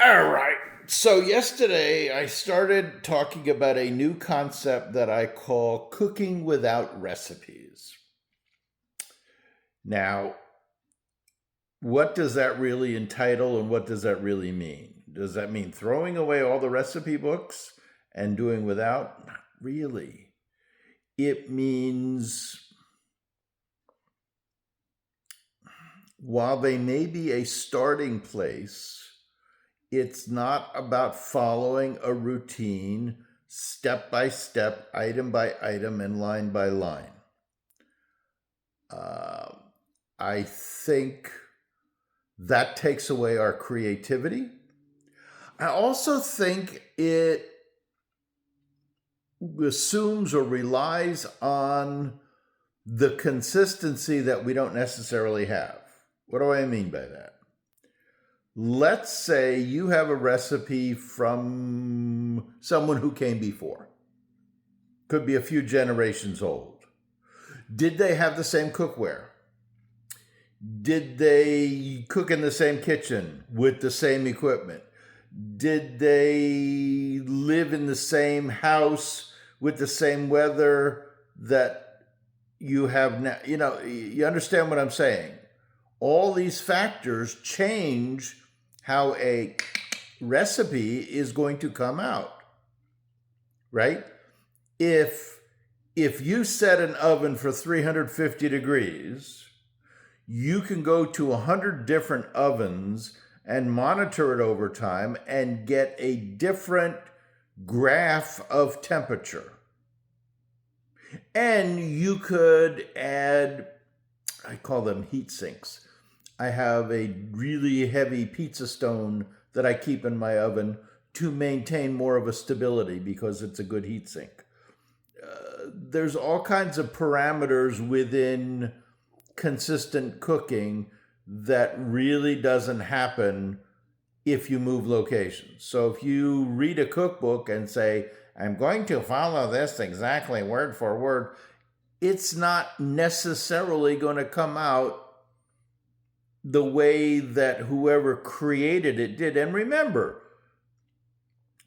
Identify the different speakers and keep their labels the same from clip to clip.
Speaker 1: All right. So, yesterday I started talking about a new concept that I call cooking without recipes. Now, what does that really entitle and what does that really mean? Does that mean throwing away all the recipe books and doing without? Not really. It means while they may be a starting place, it's not about following a routine step by step, item by item, and line by line. Uh, I think that takes away our creativity. I also think it assumes or relies on the consistency that we don't necessarily have. What do I mean by that? Let's say you have a recipe from someone who came before. Could be a few generations old. Did they have the same cookware? Did they cook in the same kitchen with the same equipment? Did they live in the same house with the same weather that you have now? You understand what I'm saying? All these factors change how a recipe is going to come out, right? If you set an oven for 350 degrees, you can go to 100 different ovens and monitor it over time and get a different graph of temperature. And you could add, I call them heat sinks. I have a really heavy pizza stone that I keep in my oven to maintain more of a stability because it's a good heat sink. There's all kinds of parameters within consistent cooking that really doesn't happen if you move locations. So if you read a cookbook and say, I'm going to follow this exactly word for word, it's not necessarily going to come out the way that whoever created it did. And remember,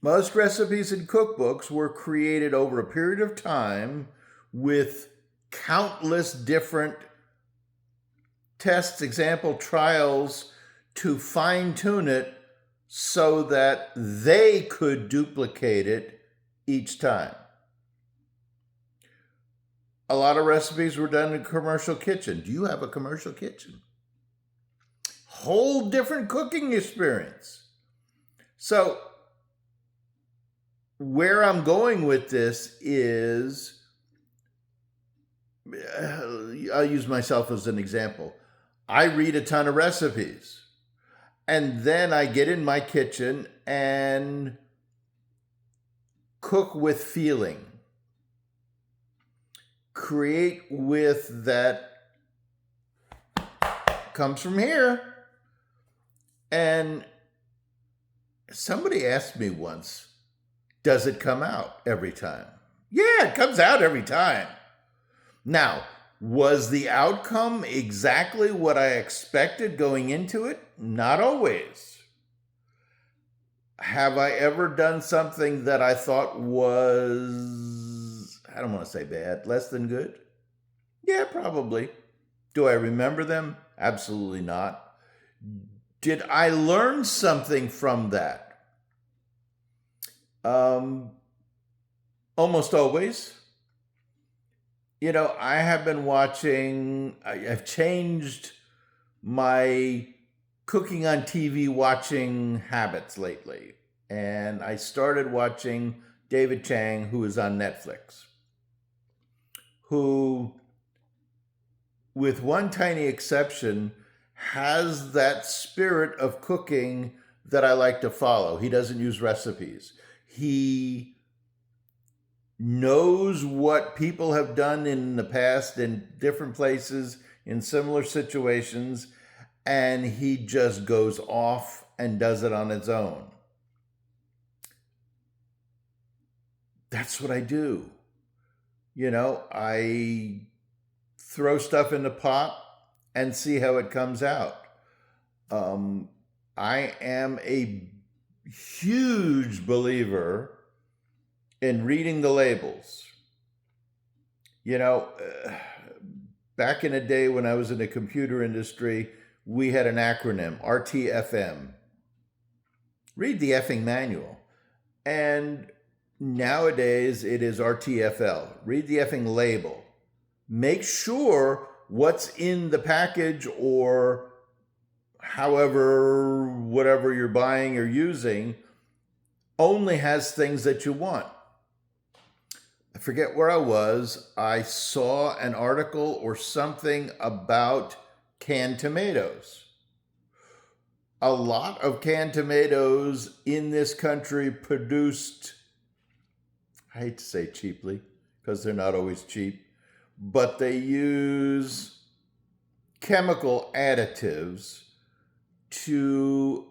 Speaker 1: most recipes and cookbooks were created over a period of time with countless different tests, example, trials to fine tune it so that they could duplicate it each time. A lot of recipes were done in a commercial kitchen. Do you have a commercial kitchen? Whole different cooking experience. So, where I'm going with this is, I'll use myself as an example. I read a ton of recipes, and then I get in my kitchen and cook with feeling. Create with that comes from here. And somebody asked me once, does it come out every time? Yeah, it comes out every time. Now, was the outcome exactly what I expected going into it? Not always. Have I ever done something that I thought was, I don't want to say bad, less than good? Yeah, probably. Do I remember them? Absolutely not. Did I learn something from that? Almost always. I have been I've changed my cooking on TV watching habits lately. And I started watching David Chang, who is on Netflix, who, with one tiny exception, has that spirit of cooking that I like to follow. He doesn't use recipes. He knows what people have done in the past in different places in similar situations, and he just goes off and does it on his own. That's what I do. I throw stuff in the pot and see how it comes out. I am a huge believer in reading the labels. You know, back in the day when I was in the computer industry, we had an acronym, RTFM. Read the effing manual. And nowadays it is RTFL. Read the effing label. Make sure what's in the package or however, whatever you're buying or using only has things that you want. I forget where I was. I saw an article or something about canned tomatoes. A lot of canned tomatoes in this country produced, I hate to say cheaply, because they're not always cheap, but they use chemical additives to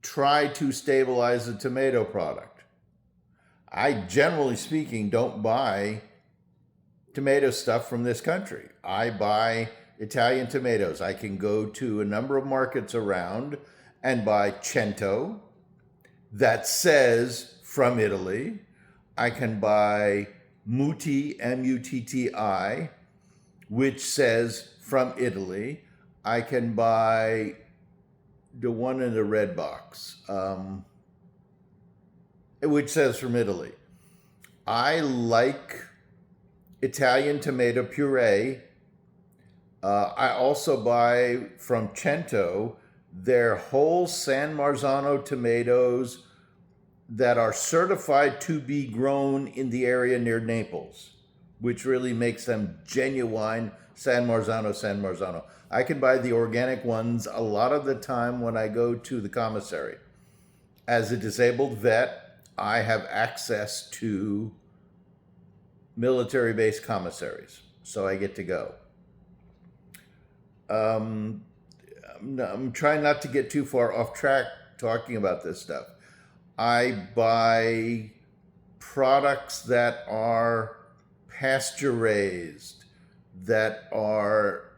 Speaker 1: try to stabilize the tomato product. I, generally speaking, don't buy tomato stuff from this country. I buy Italian tomatoes. I can go to a number of markets around and buy Cento that says from Italy. I can buy Mutti, M-U-T-T-I, which says from Italy. I can buy the one in the red box, which says from Italy. I like Italian tomato puree. I also buy from Cento their whole San Marzano tomatoes that are certified to be grown in the area near Naples, which really makes them genuine San Marzano. I can buy the organic ones a lot of the time when I go to the commissary. As a disabled vet, I have access to military-based commissaries, so I get to go. I'm trying not to get too far off track talking about this stuff. I buy products that are pasture raised, that are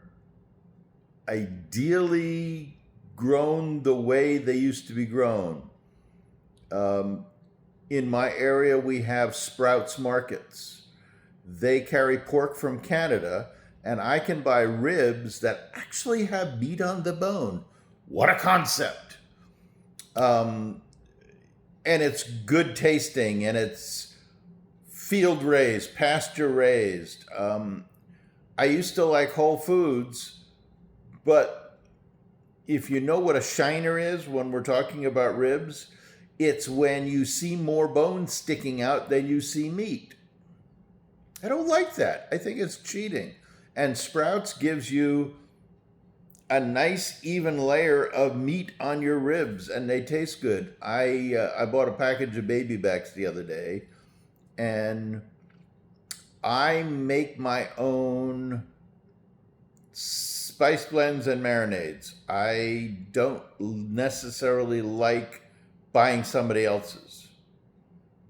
Speaker 1: ideally grown the way they used to be grown. In my area, we have Sprouts Markets. They carry pork from Canada, and I can buy ribs that actually have meat on the bone. What a concept! And it's good tasting, and it's field raised, pasture raised. I used to like Whole Foods, but if you know what a shiner is when we're talking about ribs, it's when you see more bones sticking out than you see meat. I don't like that. I think it's cheating. And Sprouts gives you a nice even layer of meat on your ribs, and they taste good. I bought a package of baby backs the other day, and I make my own spice blends and marinades. I don't necessarily like buying somebody else's.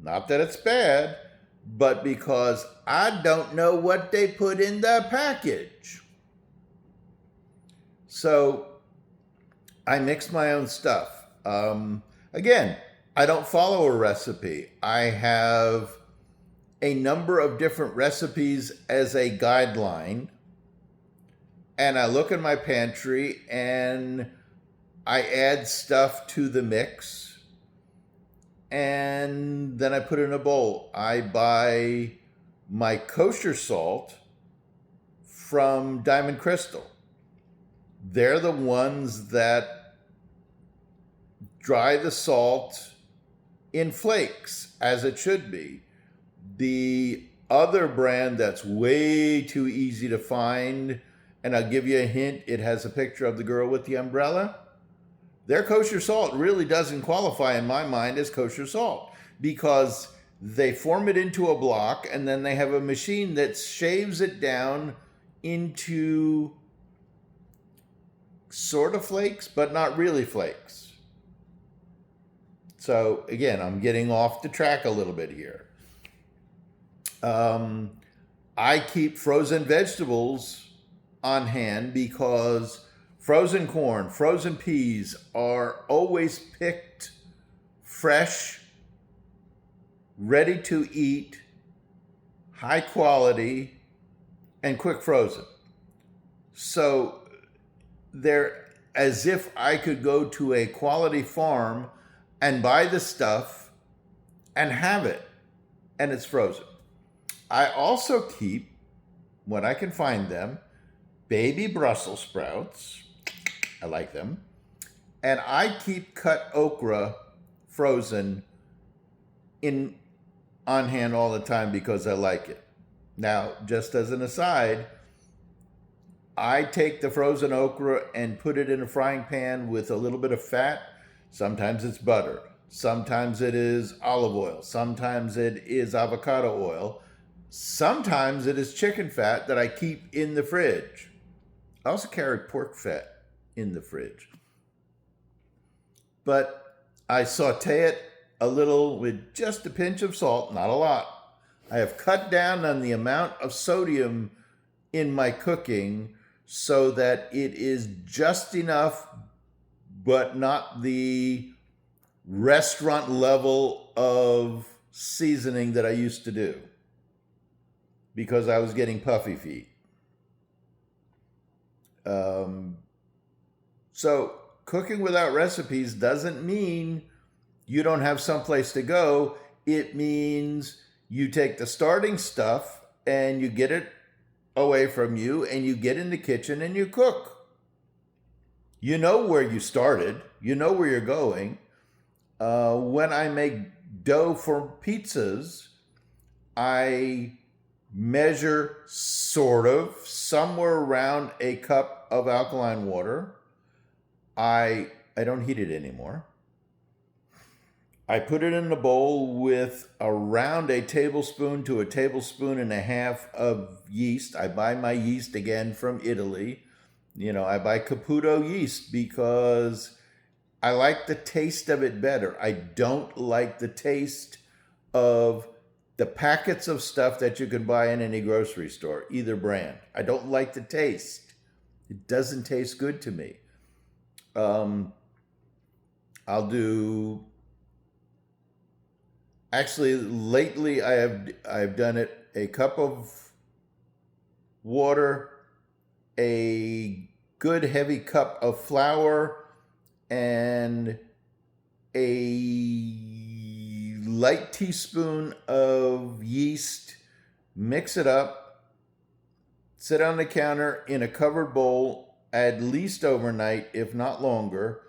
Speaker 1: Not that it's bad, but because I don't know what they put in the package. So I mix my own stuff. Again, I don't follow a recipe. I have a number of different recipes as a guideline. And I look in my pantry and I add stuff to the mix. And then I put it in a bowl. I buy my kosher salt from Diamond Crystal. They're the ones that dry the salt in flakes, as it should be. The other brand that's way too easy to find, and I'll give you a hint, it has a picture of the girl with the umbrella. Their kosher salt really doesn't qualify in my mind as kosher salt because they form it into a block and then they have a machine that shaves it down into sort of flakes, but not really flakes. So again, I'm getting off the track a little bit here. I keep frozen vegetables on hand because frozen corn, frozen peas are always picked fresh, ready to eat, high quality, and quick frozen. So they're as if I could go to a quality farm and buy the stuff and have it, and it's frozen. I also keep, when I can find them, baby Brussels sprouts. I like them. And I keep cut okra frozen on hand all the time because I like it. Now, just as an aside, I take the frozen okra and put it in a frying pan with a little bit of fat. Sometimes it's butter. Sometimes it is olive oil. Sometimes it is avocado oil. Sometimes it is chicken fat that I keep in the fridge. I also carry pork fat in the fridge. But I saute it a little with just a pinch of salt, not a lot. I have cut down on the amount of sodium in my cooking so that it is just enough, but not the restaurant level of seasoning that I used to do, because I was getting puffy feet. So cooking without recipes doesn't mean you don't have someplace to go. It means you take the starting stuff and you get it away from you and you get in the kitchen and you cook. You know where you started. You know where you're going. When I make dough for pizzas, I measure somewhere around a cup of alkaline water. I don't heat it anymore. I put it in a bowl with around a tablespoon to a tablespoon and a half of yeast. I buy my yeast again from Italy. I buy Caputo yeast because I like the taste of it better. I don't like the taste of the packets of stuff that you can buy in any grocery store, either brand. I don't like the taste. It doesn't taste good to me. Actually, lately I've done it a cup of water, a good heavy cup of flour, and a light teaspoon of yeast. Mix it up, sit on the counter in a covered bowl at least overnight, if not longer.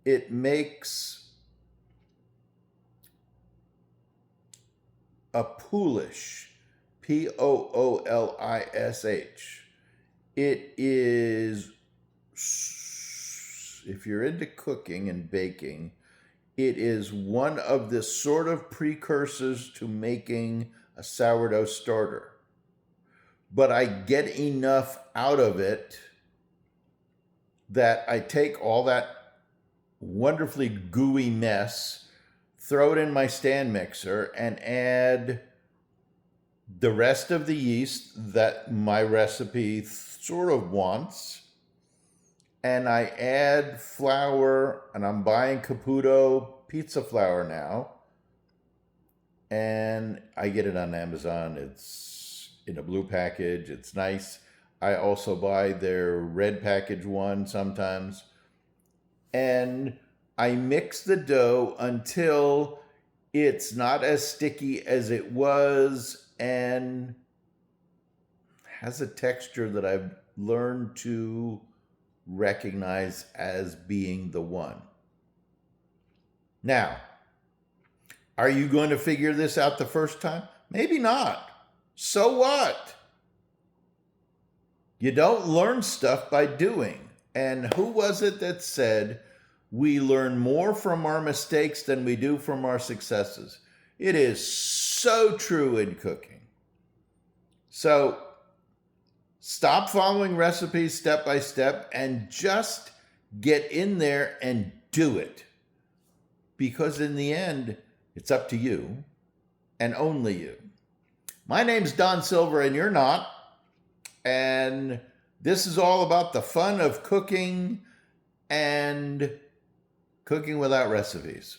Speaker 1: It makes a poolish, Poolish. It is, if you're into cooking and baking, it is one of the sort of precursors to making a sourdough starter. But I get enough out of it that I take all that wonderfully gooey mess, throw it in my stand mixer, and add the rest of the yeast that my recipe sort of wants. And I add flour, and I'm buying Caputo pizza flour now. And I get it on Amazon. It's in a blue package. It's nice. I also buy their red package one sometimes. And I mix the dough until it's not as sticky as it was and has a texture that I've learned to recognize as being the one. Now, are you going to figure this out the first time? Maybe not. So what? You don't learn stuff by doing. And who was it that said, we learn more from our mistakes than we do from our successes? It is so true in cooking. So stop following recipes step by step and just get in there and do it. Because in the end, it's up to you and only you. My name's Don Silver and you're not. And this is all about the fun of cooking and cooking without recipes.